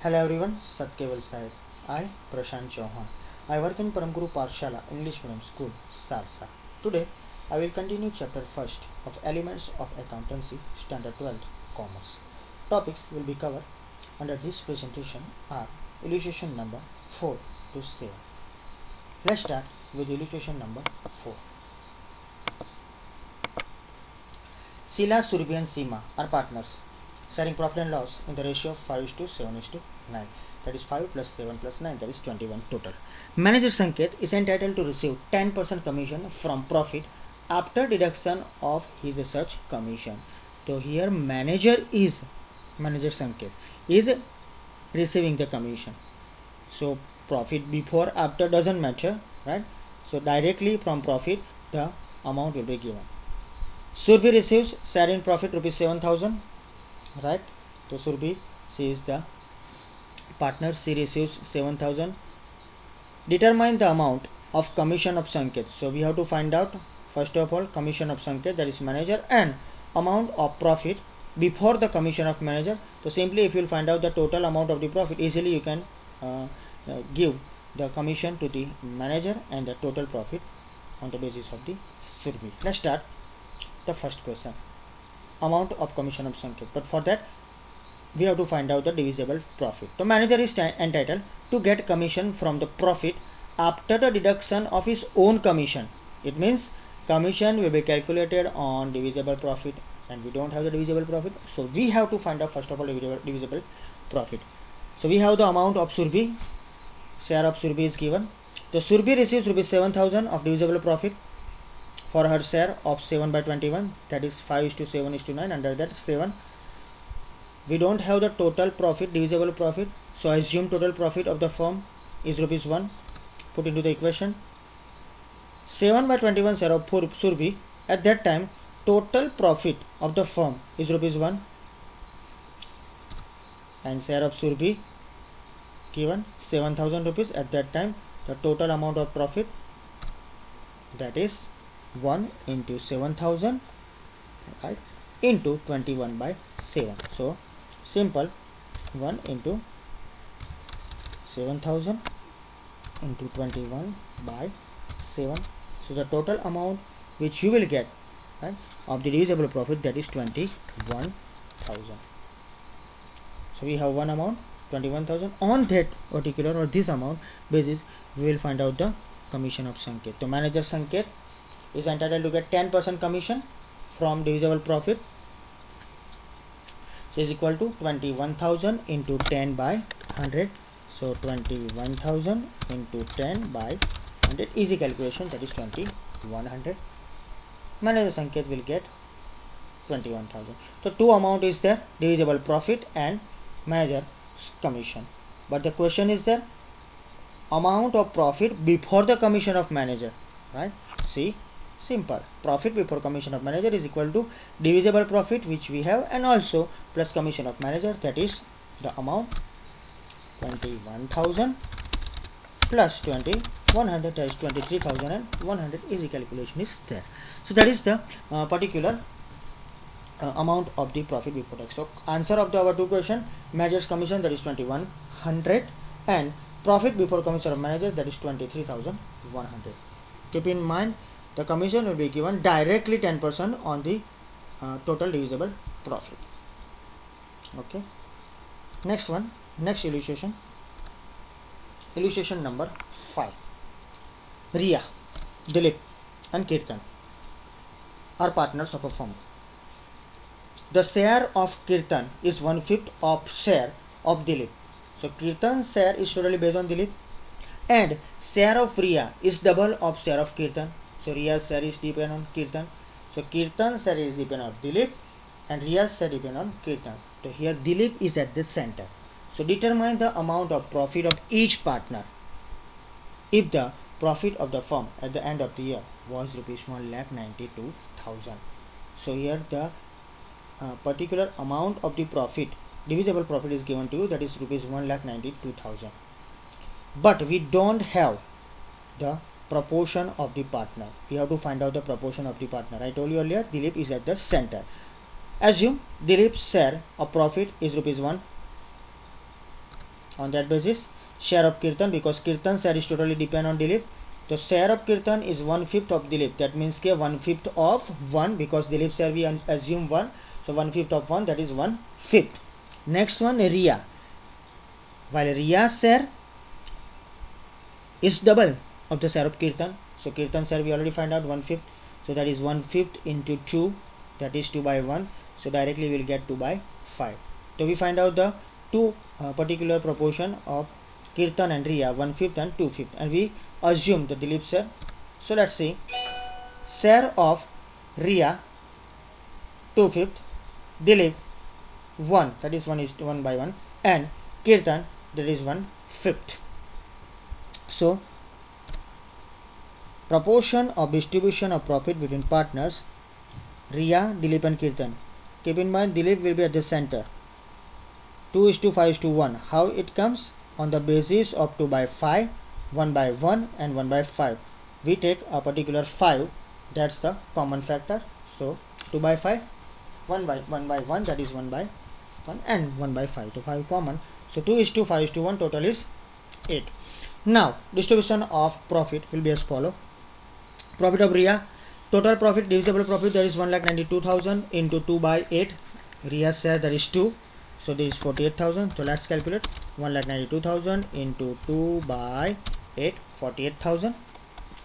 Hello everyone, Satkeval side. I, Prashant Chauhan. I work in Param Guru Pathshala English Medium School, Sarsa. Today, I will continue chapter 1st of Elements of Accountancy, Standard 12, Commerce. Topics will be covered under this presentation are illustration number 4 to 7. Let's start with illustration number 4. Sila, Surbhi and Seema are partners, sharing profit and loss in the ratio of 5:7:9. That is 5 plus 7 plus 9, that is 21 total. Manager Sanket is entitled to receive 10% commission from profit after deduction of his such commission. So here manager Sanket is receiving the commission. So profit before after doesn't matter, right? So directly from profit the amount will be given. Surbhi receives share in profit rupees 7,000, right? So Surbhi, she is the partner, she receives 7,000. Determine the amount of commission of Sanket. So we have to find out first of all commission of Sanket, that is manager, and amount of profit before the commission of manager. So simply if you will find out the total amount of the profit, easily you can give the commission to the manager and the total profit on the basis of the Surbhi. Let's start the first question, amount of commission of Sanket. But for that we have to find out the divisible profit. The manager is entitled to get commission from the profit after the deduction of his own commission. It means commission will be calculated on divisible profit, and we don't have the divisible profit, so we have to find out first of all divisible profit. So we have the amount of Surbhi, share of Surbhi is given. The Surbhi receives rupees 7,000 of divisible profit for her share of 7 by 21, that is 5:7:9. Under that 7, we don't have the total profit, divisible profit, so assume total profit of the firm is rupees 1. Put into the equation 7 by 21 share of Surbhi. At that time total profit of the firm is rupees 1, and share of Surbhi given 7,000 rupees. At that time the total amount of profit, that is 1 into 7,000, right, into 21 by 7. So simple, 1 into 7,000 into 21 by 7. So the total amount which you will get, right, of the divisible profit, that is 21,000. So we have one amount 21,000. On that particular or this amount basis we will find out the commission of Sanket. So manager Sanket is entitled to get 10% commission from divisible profit, so is equal to 21,000 into 10 by 100. So 21,000 into 10 by 100, easy calculation, that is 2,100. Manager Sanket will get 21,000. So two amount is there, divisible profit and manager commission. But the question is there, amount of profit before the commission of manager, right? See, simple, profit before commission of manager is equal to divisible profit which we have, and also plus commission of manager, that is the amount 21,000 plus 2,100, that is 23,100. Easy calculation is there. So that is the particular amount of the profit before tax. So answer of our two question, manager's commission, that is 2,100, and profit before commission of manager, that is 23,100. Keep in mind the commission will be given directly 10% on the total divisible profit. Okay, next one, next illustration number 5. Riya, Dilip and Kirtan are partners of a firm. The share of Kirtan is 1/5 of share of Dilip. So Kirtan's share is totally based on Dilip, and share of Riya is double of share of Kirtan. So Riya's share is depend on Kirtan. So Kirtan's share is depend on Dilip, and Riya's share depend on Kirtan. So here Dilip is at the center. So determine the amount of profit of each partner if the profit of the firm at the end of the year was rupees 1,92,000. So here the particular amount of the profit, divisible profit, is given to you, that is rupees 1,92,000. But we don't have the proportion of the partner. We have to find out the proportion of the partner. I told you earlier Dilip is at the center. Assume Dilip's share of profit is rupees 1, On that basis, share of Kirtan, because Kirtan share is totally depend on Dilip. The share of Kirtan is 1/5 of Dilip. That means ke 1/5 of 1, because Dilip share we assume 1. So 1/5 of 1, that is 1/5. Next one, Riya. While Riya's share is double of the share of Kirtan. So Kirtan share we already find out 1/5. So that is 1/5 into 2, that is 2/1. So directly we will get 2/5. So we find out the two particular proportion of Kirtan and Riya, 1/5 and 2/5, and we assume the Dilip share. So let's see, share of Riya 2/5, Dilip 1, that is 1/1, and Kirtan, that is 1/5. So proportion of distribution of profit between partners, Riya, Dilip and Kirtan. Keep in mind Dilip will be at the center. 2:5:1. How it comes? On the basis of 2/5, 1/1 and 1/5. We take a particular 5, that's the common factor. So 2/5, 1/1, that is 1/1, and 1/5. So 5 common. So 2:5:1, total is 8. Now distribution of profit will be as follow. Profit of Riya, total profit divisible profit, that is 1,92,000 into 2/8. Riya's share, that is 2. So this is 48,000. So let's calculate 1,92,000 into 2/8, 48,000.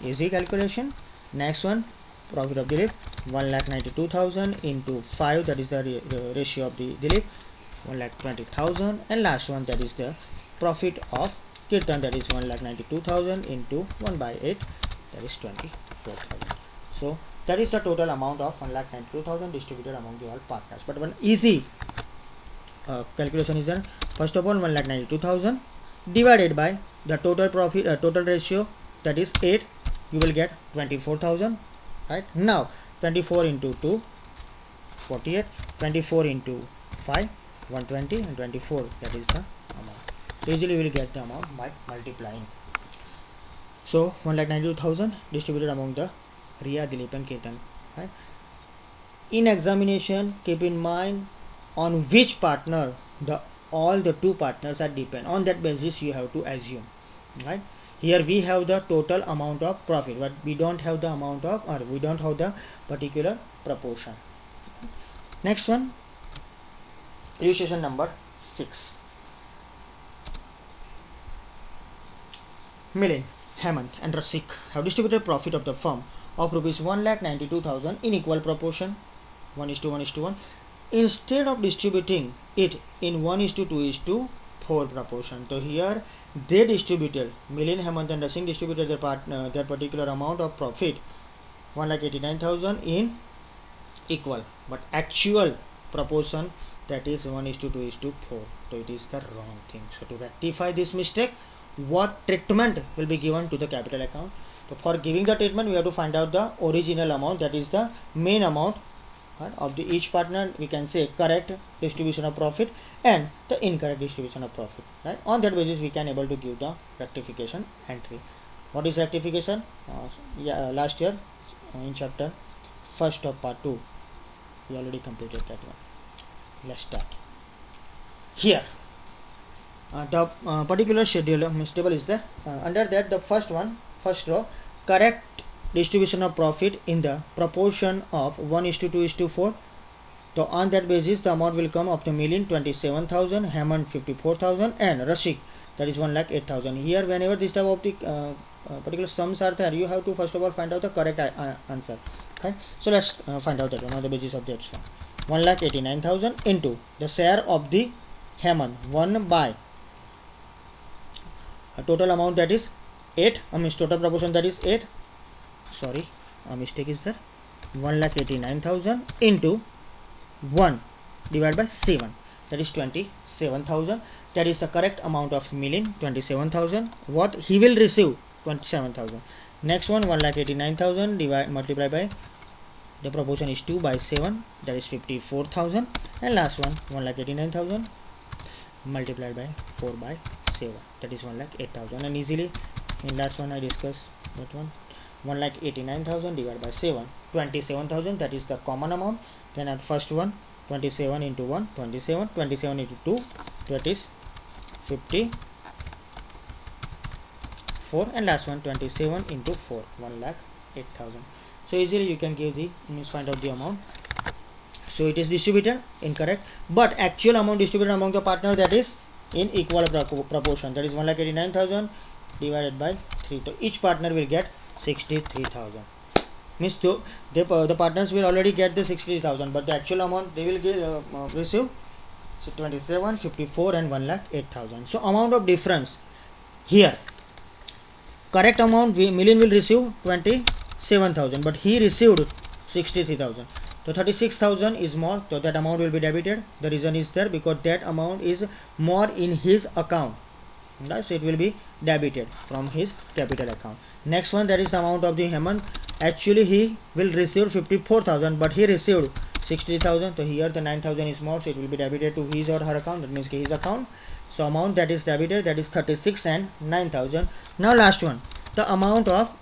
Easy calculation. Next one, profit of Dilip, 1,92,000 into 5, that is the ratio of the Dilip, 1,20,000. And last one, that is the profit of Kirtan, that is 1,92,000 into 1/8, that is 24,000. So that is the total amount of 1,92,000 distributed among the all partners. But one easy calculation is done. First of all, 1,92,000 divided by the total profit, total ratio, that is 8, you will get 24,000. Right now, 24 into 2, 48, 24 into 5, 120, and 24, that is the amount. Easily we will get the amount by multiplying. So 1,92,000 distributed among the Riya, Dilip and Kirtan. Right? In examination, keep in mind on which partner all the two partners are depend. On that basis you have to assume. Right? Here we have the total amount of profit, but we don't have the amount of, or we don't have the particular proportion. Next one, illustration number 6. Milind, Hemant and Rasik have distributed profit of the firm of rupees 1,92,000 in equal proportion, 1:1:1. Instead of distributing it in 1:2:4 proportion, so here they distributed, Milind, Hemant and Rasik distributed their particular amount of profit, 1,89,000 in equal, but actual proportion, that is 1:2:4. So it is the wrong thing. So to rectify this mistake, what treatment will be given to the capital account? So for giving the treatment, we have to find out the original amount, that is the main amount of the each partner. We can say correct distribution of profit and the incorrect distribution of profit. Right? On that basis, we can able to give the rectification entry. What is rectification? Last year in chapter first of part 2, we already completed that one. Let's start here. The particular schedule table is there. Under that, the first row, correct distribution of profit in the proportion of 1:2:4. So on that basis, the amount will come of the Milind 27,000, Hemant 54,000, and Rasik, that is 1,08,000. Here, whenever this type of the particular sums are there, you have to first of all find out the correct answer. Right? So let's find out that one on the basis of that sum. 1,89,000 into the share of the Hemant, 1 by a total amount, that is 8, total proportion, that is 8. Sorry, a mistake is there. 1,89,000 into 1 divided by 7, that is 27,000. That is the correct amount of Milind, 27,000. What he will receive, 27,000. Next one, 1,89,000 multiplied by the proportion is 2 by 7, that is 54,000. And last one, 1,89,000 multiplied by 4 by 7, that is 1,08,000. And easily in last one I discussed that one. 1,89,000 divided by 7, 27,000, that is the common amount. Then at first one, 27 into 1, 27, 27 into 2, that is 50, 4, and last one 27 into 4, 1,08,000. So easily you can give the means find out the amount. So it is distributed incorrect, but actual amount distributed among the partner, that is in equal proportion, that is 1,89,000 divided by 3. So each partner will get 63,000. Means the partners will already get the 60,000, but the actual amount they will get receive 27, 54 and 1,08,000. So amount of difference here, correct amount Milind will receive 27,000, but he received 63,000. So 36,000 is more, so that amount will be debited. The reason is there because that amount is more in his account, right? So it will be debited from his capital account. Next one, that is the amount of the Hemant. Actually he will receive 54,000, but he received 60,000. So here the 9,000 is more, so it will be debited to his or her account, that means his account. So amount that is debited, that is 36 and 9,000. Now last one, the amount of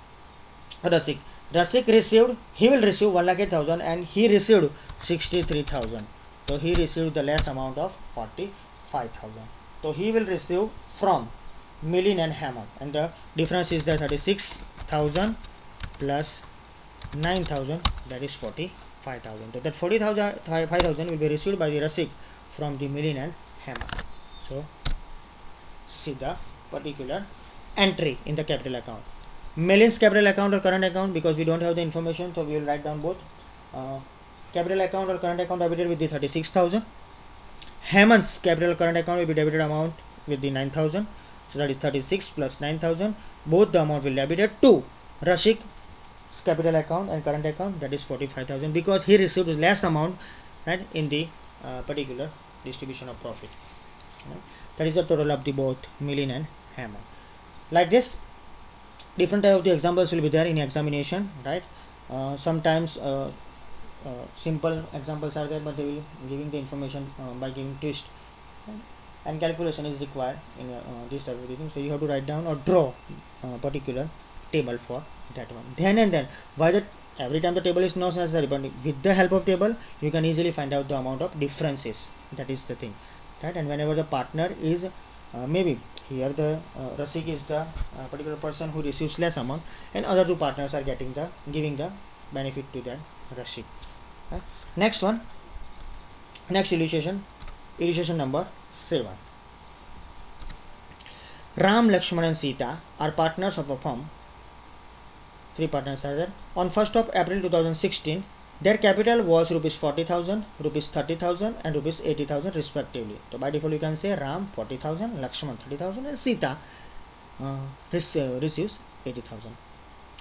Rasik. Rasik received, he will receive 1,08,000 and he received 63,000. So he received the less amount of 45,000. So he will receive from Milind and Hemant, and the difference is the 36,000 plus 9,000, that is 45,000. So that 45,000 will be received by the Rasik from the Milind and Hemant. So see the particular entry in the capital account. Milind's capital account or current account, because we don't have the information, so we will write down both. Capital account or current account debited with the 36,000. Hemant's capital current account will be debited amount with the 9,000. So that is 36 plus 9,000. Both the amount will debited to Rasik's capital account and current account, that is 45,000, because he received less amount, right, in the particular distribution of profit. Right? That is the total of the both Milind and Hemant. Like this, different type of the examples will be there in examination, right? Sometimes simple examples are there, but they will giving the information by giving twist, right? And calculation is required in this type of thing. So you have to write down or draw a particular table for that one. Then and then, why that every time the table is not necessary, but with the help of table you can easily find out the amount of differences. That is the thing, right? And whenever the partner is maybe here the Rasik is the particular person who receives less amount, and other two partners are giving the benefit to that Rasik. Right? Next one, next illustration number 7. Ram, Lakshman and Sita are partners of a firm. Three partners are there. On 1st of April 2016, their capital was rupees 40,000, rupees 30,000 and rupees 80,000 respectively. So by default you can say Ram 40,000, Lakshman 30,000 and Sita receives 80,000.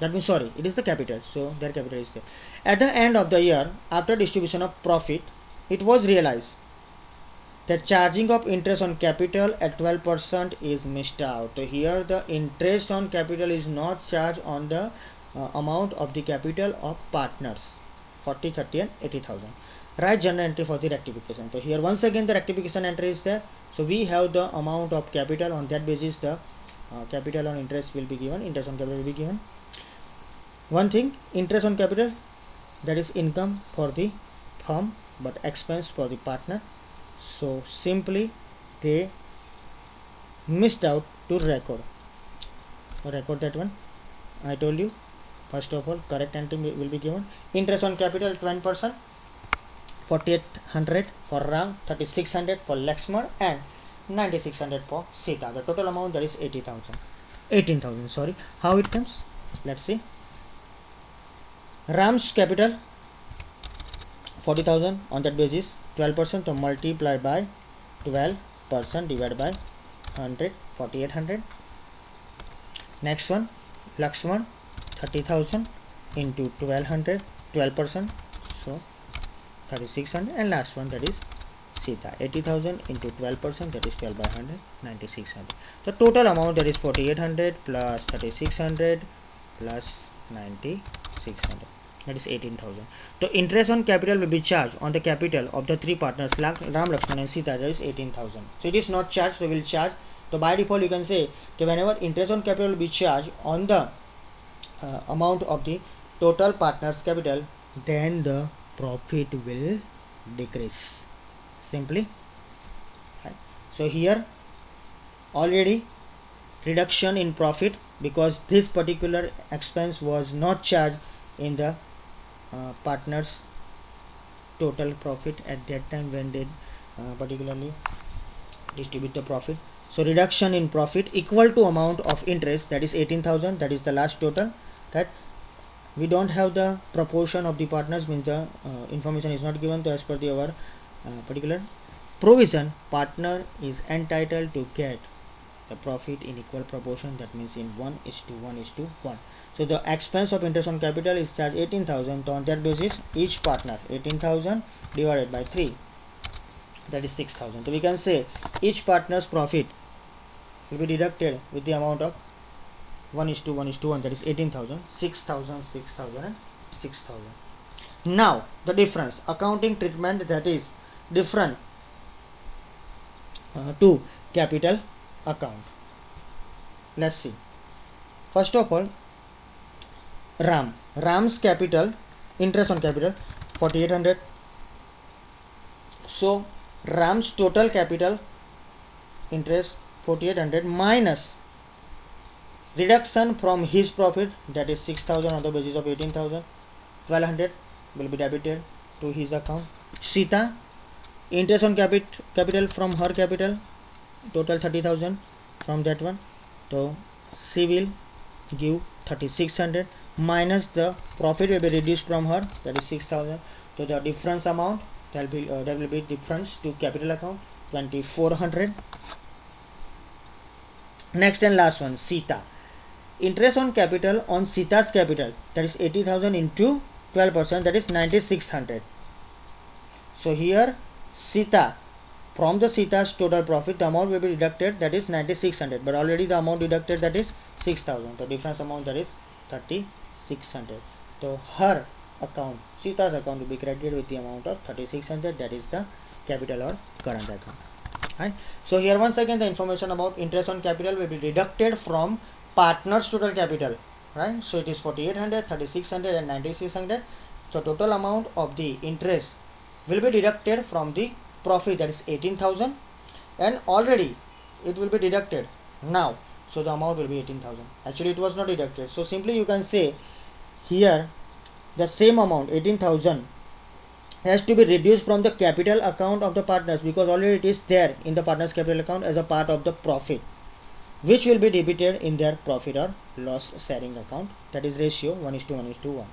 That means, sorry, it is the capital, so their capital is there. At the end of the year, after distribution of profit, it was realized that charging of interest on capital at 12% is missed out. So here the interest on capital is not charged on the amount of the capital of partners, 40, 30 and 80,000. Write journal entry for the rectification. So here once again the rectification entry is there. So we have the amount of capital, on that basis the capital on interest will be given, interest on capital will be given. One thing, interest on capital, that is income for the firm but expense for the partner. So simply they missed out to record that one. I told you, first of all correct entry will be given. Interest on capital 20%, 4,800 for Ram, 3,600 for Lakshman and 9,600 for Sita. The total amount, that is 18,000. Sorry, how it comes? Let's see. Ram's capital 40,000, on that basis 12%, so multiply by 12% divided by 100, 4,800. Next one, Lakshman 30,000 into 1,200, 12%, so 3,600, and last one, that is Sita 80,000 into 12%, that is 12 by 100, 9,600. The total amount, that is 4,800 plus 3,600 plus 9,600, that is 18,000. The interest on capital will be charged on the capital of the three partners Ram, Lakshman and Sita, that is 18,000. So it is not charged, so we will charge. So by default you can say that whenever interest on capital will be charged on the amount of the total partners capital, then the profit will decrease simply. Right? So here already reduction in profit because this particular expense was not charged in the partners total profit at that time when they particularly distribute the profit. So reduction in profit equal to amount of interest, that is 18,000, that is the last total. That we don't have the proportion of the partners, means the information is not given to as per the our particular provision. Partner is entitled to get the profit in equal proportion, that means in 1:1:1. So the expense of interest on capital is charged 18,000. So on that basis each partner 18,000 divided by 3, that is 6,000. So we can say each partner's profit will be deducted with the amount of 1:1:1, that is 18,000, 6,000, 6,000 and 6,000. Now the difference, accounting treatment that is different to capital account. Let's see. First of all, Ram's capital, interest on capital 4,800. So Ram's total capital interest 4,800 minus reduction from his profit, that is 6,000 on the basis of 18,000, 1,200 will be debited to his account. Sita, interest on capital from her capital, total 30,000 from that one. So she will give 3,600 minus the profit will be reduced from her, that is 6,000. So the difference amount that will be difference to capital account 2,400. Next and last one, Sita. Interest on capital on Sita's capital, that is 80,000 into 12%, that is 9,600. So here Sita, from the Sita's total profit the amount will be deducted, that is 9,600, but already the amount deducted, that is 6,000. The difference amount, that is 3,600. So her account, Sita's account, will be credited with the amount of 3,600, that is the capital or current account. Right? So here once again the information about interest on capital will be deducted from partners total capital, right? So it is 4,800, 3,600 and 9,600. So total amount of the interest will be deducted from the profit, that is 18,000, and already it will be deducted now. So the amount will be 18,000. Actually it was not deducted. So simply you can say here the same amount 18,000 has to be reduced from the capital account of the partners, because already it is there in the partners capital account as a part of the profit, which will be debited in their profit or loss sharing account, that is ratio 1:1:1.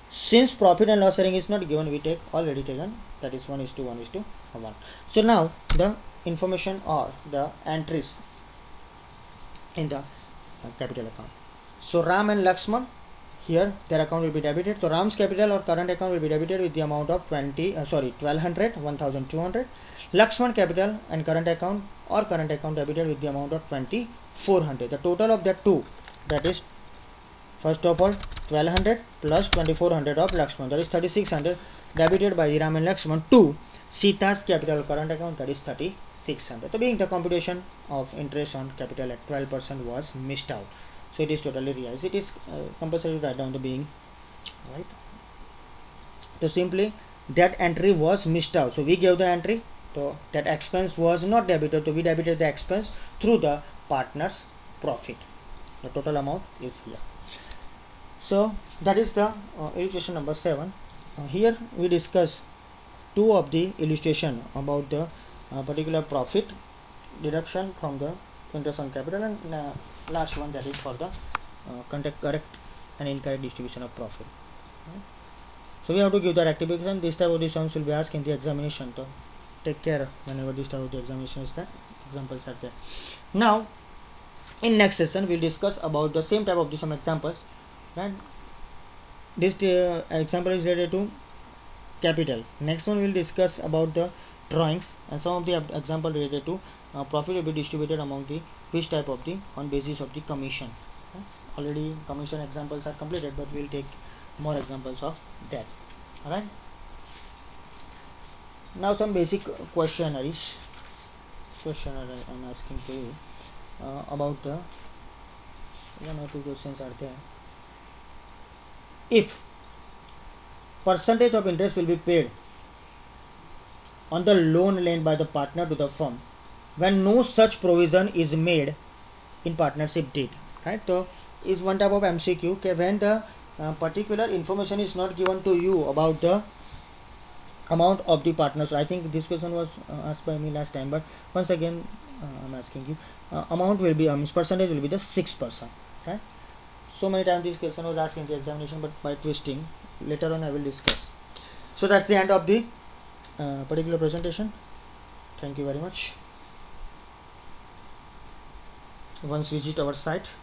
Since profit and loss sharing is not given, we take already taken, that is 1:1:1. So now the information or the entries in the capital account. So Ram and Lakshman, here their account will be debited. So Ram's capital or current account will be debited with the amount of 1,200, 1,200. Lakshman capital and current account or current account debited with the amount of 2,400. The total of that two, that is first of all 1,200 plus 2,400 of Lakshman, that is 3,600, debited by Ram and Lakshman to Sita's capital current account, that is 3,600. So being the computation of interest on capital at 12% was missed out. So it is totally realized. It is compulsory to write down the being, right? So simply that entry was missed out. So we gave the entry. So that expense was not debited. So we debited the expense through the partner's profit. The total amount is here. So that is the illustration number 7. Here we discuss two of the illustration about the particular profit deduction from the interest on capital, and last one, that is for the correct and incorrect distribution of profit. Right? So we have to give the rectification. This type of the sums will be asked in the examination. So take care whenever this type of the examination is there. Examples are there. Now in next session we'll discuss about the same type of the some examples. Right? This example is related to capital. Next one we'll discuss about the drawings, and some of the example related to profit will be distributed among the which type of the on basis of the commission. Already commission examples are completed, but we'll take more examples of that. Alright. Now some basic questionnaires. Questionnaire I'm asking to you about the one or two questions are there. If percentage of interest will be paid on the loan lent by the partner to the firm when no such provision is made in partnership deed, right? So is one type of MCQ. Okay, when the particular information is not given to you about the amount of the partners. I think this question was asked by me last time, but once again I'm asking you. Amount will be percentage will be the 6%. Right? So many times this question was asked in the examination, but by twisting. Later on I will discuss. So that's the end of the particular presentation. Thank you very much. Once visit our site.